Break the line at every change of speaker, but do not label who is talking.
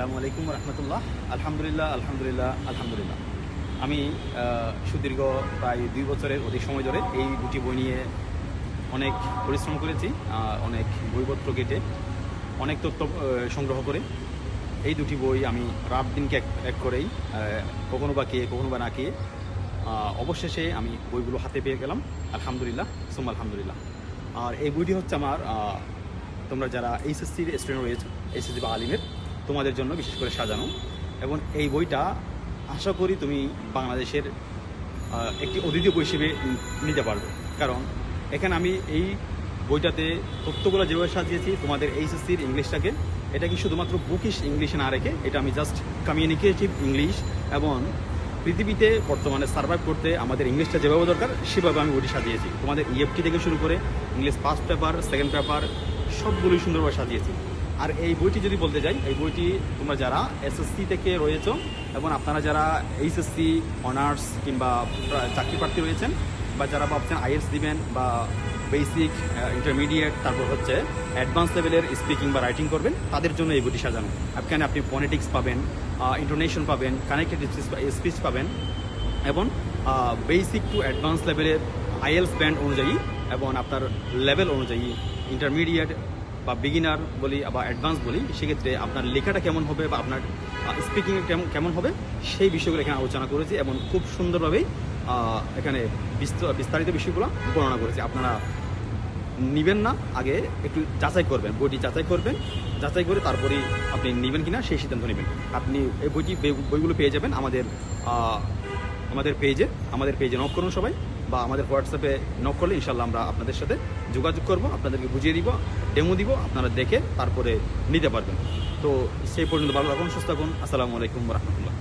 আসসালামু আলাইকুম রহমতুল্লাহ। আলহামদুলিল্লাহ আলহামদুলিল্লাহ আলহামদুলিল্লাহ। আমি সুদীর্ঘ প্রায় 2 বছরের অধিক সময় ধরে এই দুটি বই নিয়ে অনেক পরিশ্রম করেছি, অনেক বইপত্র কেটে অনেক তথ্য সংগ্রহ করে এই দুটি বই আমি রাত দিনকে এক করেই কখনো বা খেয়ে কখনো বা না খেয়ে অবশেষে আমি বইগুলো হাতে পেয়ে গেলাম। আলহামদুলিল্লাহ সুম্মা আলহামদুলিল্লাহ। আর এই বইটি হচ্ছে আমার তোমরা যারা এইচএসসির স্টুডেন্ট রয়েছে, এইচএসসি বা আলিমের, তোমাদের জন্য বিশেষ করে সাজানো। এবং এই বইটা আশা করি তুমি বাংলাদেশের একটি অদ্বিতীয় বই হিসেবে নিতে পারবে, কারণ এখানে আমি এই বইটাতে তথ্যগুলো যেভাবে সাজিয়েছি তোমাদের এইচএসসির ইংলিশটাকে, এটা কি শুধুমাত্র বুকিশ ইংলিশে না রেখে এটা আমি জাস্ট কমিউনিকেটিভ ইংলিশ এবং পৃথিবীতে বর্তমানে সার্ভাইভ করতে আমাদের ইংলিশটা যেভাবে দরকার সেভাবে আমি বইটি সাজিয়েছি। তোমাদের ইএফটি থেকে শুরু করে English first paper, second paper সবগুলোই সুন্দরভাবে সাজিয়েছি। আর এই বইটি যদি বলতে যাই, এই বইটি তোমরা যারা এসএসসি থেকে রয়েছ এবং আপনারা যারা এইচএসসি অনার্স কিংবা চাকরি প্রার্থী রয়েছেন, বা যারা ভাবছেন আইএলটিএস দিবেন বা বেসিক ইন্টারমিডিয়েট তারপর হচ্ছে অ্যাডভান্স লেভেলের স্পিকিং বা রাইটিং করবেন, তাদের জন্য এই বইটি সাজানো। এখানে আপনি ফনেটিক্স পাবেন, ইন্টোনেশন পাবেন, কানেক্টেড স্পিচ পাবেন এবং বেসিক টু অ্যাডভান্স লেভেলের আইএলটিএস ব্যান্ড অনুযায়ী এবং আপনার লেভেল অনুযায়ী ইন্টারমিডিয়েট বা বিগিনার বলি বা অ্যাডভান্স বলি, সেক্ষেত্রে আপনার লেখাটা কেমন হবে বা আপনার স্পিকিং কেমন হবে সেই বিষয়গুলো এখানে আলোচনা করেছি এবং খুব সুন্দরভাবেই এখানে বিস্তারিত বিষয়গুলো বর্ণনা করেছি। আপনারা নেবেন না, আগে একটু যাচাই করবেন, বইটি যাচাই করবেন, যাচাই করে তারপরেই আপনি নেবেন কিনা সেই সিদ্ধান্ত নেবেন। আপনি এই বইগুলো পেয়ে যাবেন আমাদের পেজে নক করুন সবাই, বা আমাদের হোয়াটসঅ্যাপে নক করলে ইনশাল্লাহ আমরা আপনাদের সাথে যোগাযোগ করব, আপনাদেরকে বুঝিয়ে দিব, ডেমো দিব, আপনারা দেখে তারপরে নিতে পারবেন। তো সেই পর্যন্ত ভালো থাকুন, সুস্থ থাকুন। আসসালামু আলাইকুম রহমতুল্লাহ।